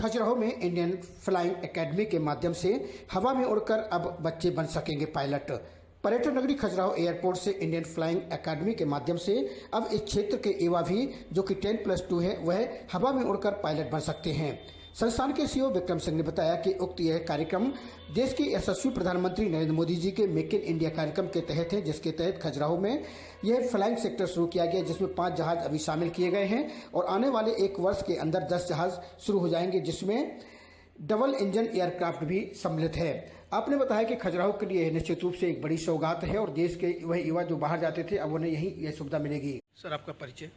खजुराहो में Indian flying academy के माध्यम से हवा में उड़कर अब बच्चे बन सकेंगे पायलट। पर्यटन नगरी खजुराहो एयरपोर्ट से इंडियन फ्लाइंग एकेडमी के माध्यम से अब इस क्षेत्र के युवा भी जो कि 10+2 है वह हवा में उड़कर पायलट बन सकते हैं। संस्थान के सीईओ विक्रम सिंह ने बताया कि उक्त यह कार्यक्रम देश के यशस्वी प्रधानमंत्री नरेंद्र मोदी जी के मेक इन इंडिया कार्यक्रम के तहत है, जिसके तहत खजुराहो में यह फ्लाइंग सेक्टर शुरू किया गया, जिसमें 5 जहाज अभी शामिल किए गए हैं और आने वाले 1 वर्ष के अंदर 10 जहाज शुरू हो जाएंगे, जिसमें डबल इंजन एयरक्राफ्ट भी सम्मिलित है। आपने बताया कि खजुराहो के लिए निश्चित रूप से एक बड़ी सौगात है और देश के वह युवा जो बाहर जाते थे अब उन्हें यही यह सुविधा मिलेगी। सर, आपका परिचय?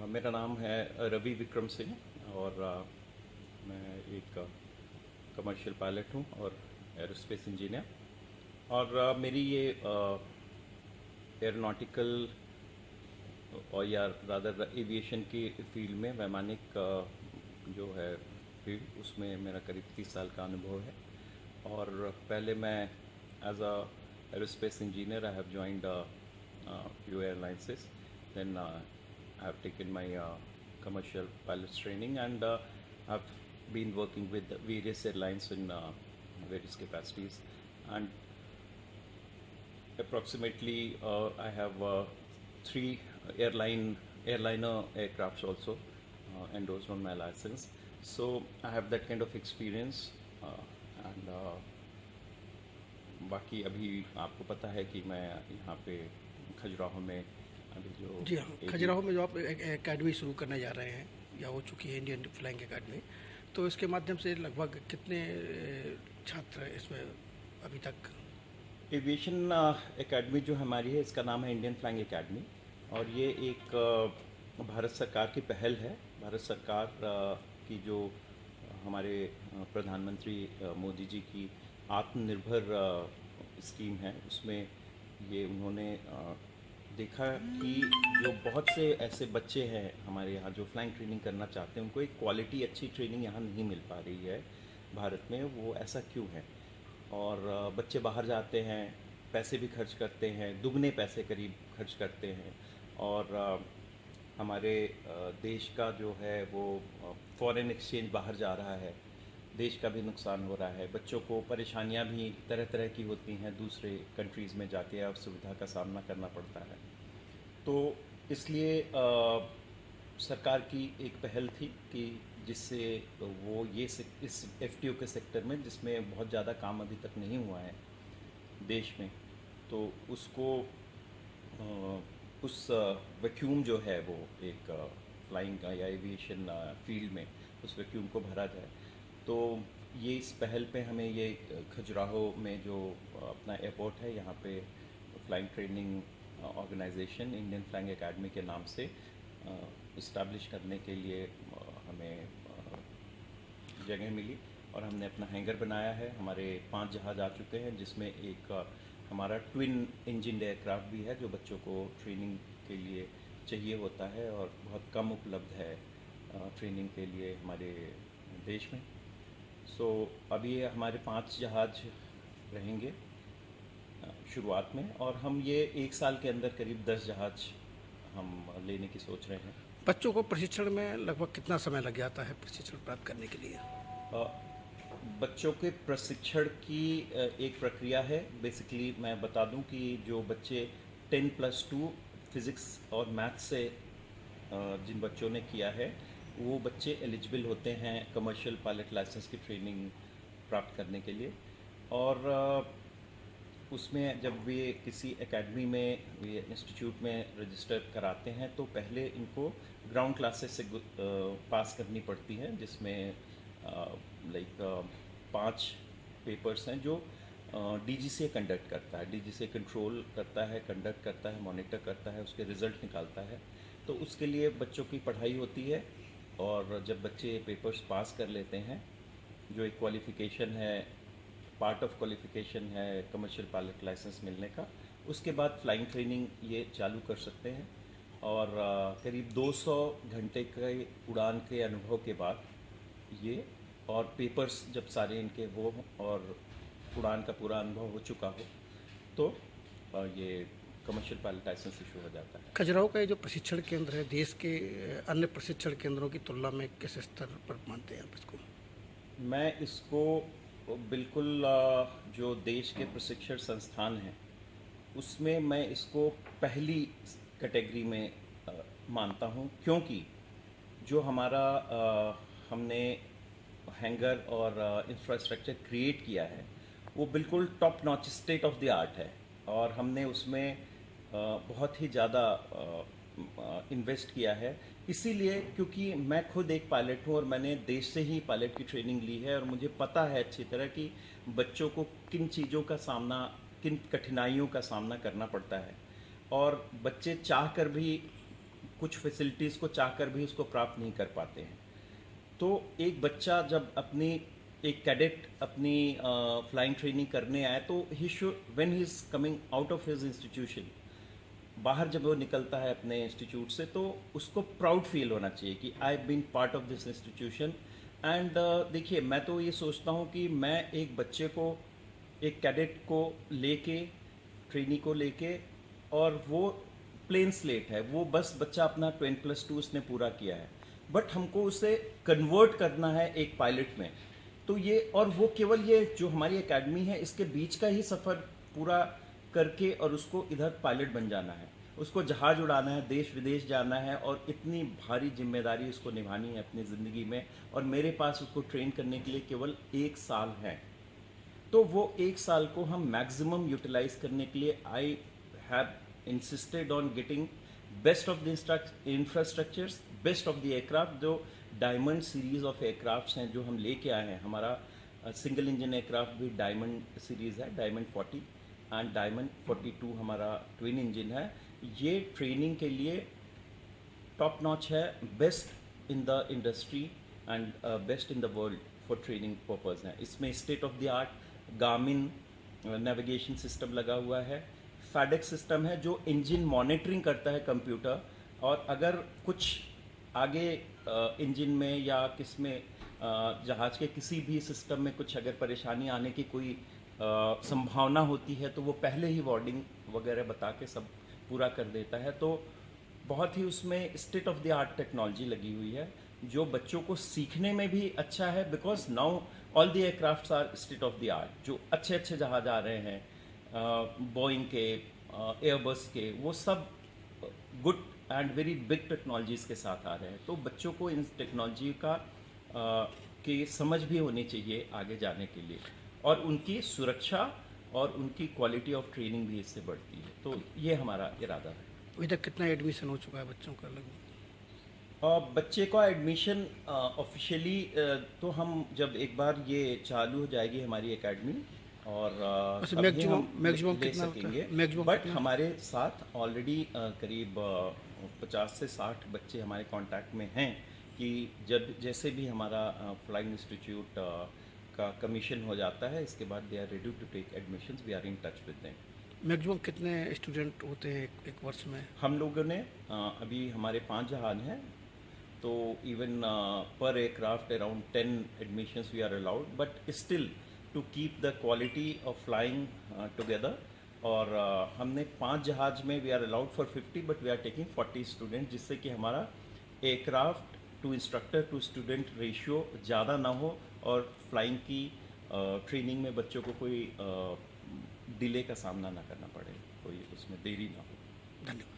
मेरा नाम है रवि विक्रम सिंह और मैं एक कमर्शियल पायलट हूँ और एरोस्पेस इंजीनियर। और मेरी ये एरोनॉटिकल और या रादर एविएशन की फील्ड में वैमानिक जो है फील्ड, उसमें मेरा करीब 30 साल का अनुभव है। और पहले मैं as a aerospace engineer I have joined few airlines, then I have taken my commercial pilot's training and I've been working with various airlines in various capacities, and approximately I have 3 airliner aircrafts also endorsed on my license, so I have that kind of experience and बाकी अभी आपको पता है कि मैं यहाँ पे खजुराहो में अभी जो जी हाँ, खजुराहो में जो आप एकेडमी शुरू करने जा रहे हैं या हो चुकी है इंडियन फ्लाइंग एकेडमी, तो इसके माध्यम से लगभग कितने छात्र इसमें अभी तक? एविएशन एकेडमी जो हमारी है इसका नाम है इंडियन फ्लाइंग एकेडमी और ये एक भारत सरकार की पहल है। भारत सरकार की जो हमारे प्रधानमंत्री मोदी जी की आत्मनिर्भर स्कीम है, उसमें ये उन्होंने देखा कि जो बहुत से ऐसे बच्चे हैं हमारे यहाँ जो फ्लाइंग ट्रेनिंग करना चाहते हैं, उनको एक क्वालिटी अच्छी ट्रेनिंग यहाँ नहीं मिल पा रही है भारत में। वो ऐसा क्यों है? और बच्चे बाहर जाते हैं, पैसे भी खर्च करते हैं, दुगने पैसे करीब खर्च करते हैं और हमारे देश का जो है वो फॉरेन एक्सचेंज बाहर जा रहा है, देश का भी नुकसान हो रहा है, बच्चों को परेशानियां भी तरह तरह की होती हैं, दूसरे कंट्रीज़ में जाके असुविधा का सामना करना पड़ता है। तो इसलिए सरकार की एक पहल थी कि जिससे वो ये इस FTO के सेक्टर में, जिसमें बहुत ज़्यादा काम अभी तक नहीं हुआ है देश में, तो उसको उस वैक्यूम जो है वो एक फ्लाइंग या एविएशन फील्ड में उस वैक्यूम को भरा जाए। तो ये इस पहल पे हमें ये खजुराहो में जो अपना एयरपोर्ट है, यहाँ पे flying training organisation Indian flying academy के नाम से इस्टेब्लिश करने के लिए हमें जगह मिली और हमने अपना हैंगर बनाया है। हमारे 5 जहाज आ चुके हैं, जिसमें एक हमारा ट्विन इंजन एयरक्राफ्ट भी है जो बच्चों को ट्रेनिंग के लिए चाहिए होता है और बहुत कम उपलब्ध है ट्रेनिंग के लिए हमारे देश में। सो अभी हमारे 5 जहाज रहेंगे शुरुआत में और हम ये 1 साल के अंदर करीब 10 जहाज हम लेने की सोच रहे हैं। बच्चों को प्रशिक्षण में लगभग कितना समय लग जाता है प्रशिक्षण प्राप्त करने के लिए? बच्चों के प्रशिक्षण की एक प्रक्रिया है। बेसिकली मैं बता दूं कि जो बच्चे 10+2 फिज़िक्स और मैथ्स से जिन बच्चों ने किया है, वो बच्चे एलिजिबल होते हैं कमर्शियल पायलट लाइसेंस की ट्रेनिंग प्राप्त करने के लिए। और उसमें जब वे किसी एकेडमी में, ये इंस्टीट्यूट में रजिस्टर कराते हैं, तो पहले इनको ग्राउंड क्लासेस से पास करनी पड़ती हैं, जिसमें लाइक 5 पेपर्स हैं जो DGCA कंडक्ट करता है। DGCA कंट्रोल करता है, कंडक्ट करता है, मॉनिटर करता है, उसके रिज़ल्ट निकालता है। तो उसके लिए बच्चों की पढ़ाई होती है और जब बच्चे पेपर्स पास कर लेते हैं, जो एक क्वालिफ़िकेशन है, पार्ट ऑफ क्वालिफ़िकेशन है कमर्शियल पायलट लाइसेंस मिलने का, उसके बाद फ्लाइंग ट्रेनिंग ये चालू कर सकते हैं। और करीब 200 घंटे के उड़ान के अनुभव के बाद ये, और पेपर्स जब सारे इनके वो हों और उड़ान का पूरा अनुभव हो चुका हो, तो ये कमर्शियल पायलट लाइसेंस इशू हो जाता है। खजुराहो का ये जो प्रशिक्षण केंद्र है, देश के अन्य प्रशिक्षण केंद्रों की तुलना में किस स्तर पर मानते हैं आप इसको? मैं इसको बिल्कुल जो देश के प्रशिक्षण संस्थान हैं उसमें मैं इसको पहली कैटेगरी में मानता हूँ, क्योंकि जो हमारा हमने हैंगर और इंफ्रास्ट्रक्चर क्रिएट किया है वो बिल्कुल top notch state of the art है, और हमने उसमें बहुत ही ज़्यादा इन्वेस्ट किया है। इसीलिए क्योंकि मैं खुद एक पायलट हूँ और मैंने देश से ही पायलट की ट्रेनिंग ली है, और मुझे पता है अच्छी तरह कि बच्चों को किन चीज़ों का सामना, किन कठिनाइयों का सामना करना पड़ता है, और बच्चे चाह कर भी कुछ फैसिलिटीज़ को चाह कर भी उसको प्राप्त नहीं कर पाते हैं। तो एक बच्चा जब अपनी एक कैडेट अपनी फ्लाइंग ट्रेनिंग करने आए तो he should, when he is coming out of his institution, बाहर जब वो निकलता है अपने इंस्टीट्यूट से, तो उसको प्राउड फील होना चाहिए कि I have been part of this institution. And देखिए, मैं तो ये सोचता हूँ कि मैं एक बच्चे को, एक कैडेट को लेके, ट्रेनी को लेके, और वो प्लेन स्लेट है, वो बस बच्चा अपना 10+2 उसने पूरा किया है, बट हमको उसे कन्वर्ट करना है एक पायलट में। तो ये, और वो केवल ये जो हमारी एकेडमी है इसके बीच का ही सफ़र पूरा करके और उसको इधर पायलट बन जाना है, उसको जहाज उड़ाना है, देश विदेश जाना है, और इतनी भारी जिम्मेदारी उसको निभानी है अपनी ज़िंदगी में, और मेरे पास उसको ट्रेन करने के लिए केवल 1 साल है। तो वो 1 साल को हम मैक्सिमम यूटिलाइज करने के लिए I have insisted on getting best of the infrastructures, best of the aircraft। जो डायमंड सीरीज ऑफ एयरक्राफ्ट्स हैं जो हम लेके आए हैं, हमारा सिंगल इंजन एयरक्राफ्ट भी डायमंड सीरीज है, डायमंड 40 एंड डायमंड 42 हमारा ट्विन इंजन है। ये ट्रेनिंग के लिए टॉप नॉच है, best in the industry and best in the world for training purpose है। इसमें state of the art Garmin navigation system लगा हुआ है, फैडेक्स सिस्टम है जो इंजन मॉनिटरिंग करता है कंप्यूटर, और अगर कुछ आगे इंजन में या किस में जहाज़ के किसी भी सिस्टम में कुछ अगर परेशानी आने की कोई संभावना होती है तो वो पहले ही वार्निंग वगैरह बता के सब पूरा कर देता है। तो बहुत ही उसमें state of the art technology लगी हुई है जो बच्चों को सीखने में भी अच्छा है, because now all the aircrafts are state of the art. जो अच्छे अच्छे जहाज आ रहे हैं, बोइंग के, एयरबस के, वो सब good and very big technologies के साथ आ रहे हैं। तो बच्चों को इन टेक्नोलॉजी का की समझ भी होनी चाहिए आगे जाने के लिए, और उनकी सुरक्षा और उनकी क्वालिटी ऑफ ट्रेनिंग भी इससे बढ़ती है। तो ये हमारा इरादा है। अभी तक कितना एडमिशन हो चुका है बच्चों का लगभग? बच्चे का एडमिशन ऑफिशियली तो हम जब एक बार ये चालू हो जाएगी हमारी एकेडमी, और तभी हम ले सकेंगे। बट हमारे साथ ऑलरेडी करीब 50 से 60 बच्चे हमारे कांटेक्ट में हैं कि जब जैसे भी हमारा फ्लाइंग इंस्टीट्यूट का कमीशन हो जाता है, इसके बाद they are ready to take admissions, we are in touch with them. Maximum कितने स्टूडेंट होते हैं एक वर्ष में? हम लोगों ने अभी हमारे 5 जहाज हैं, तो इवन पर aircraft around 10 admissions we are allowed, but still to keep the quality of flying together. और हमने 5 जहाज में we are allowed for 50, but we are taking 40 student, जिससे कि हमारा aircraft to instructor to student ratio ज़्यादा ना हो, और फ्लाइंग की ट्रेनिंग में बच्चों को कोई डिले का सामना ना करना पड़े, कोई उसमें देरी ना हो। धन्यवाद।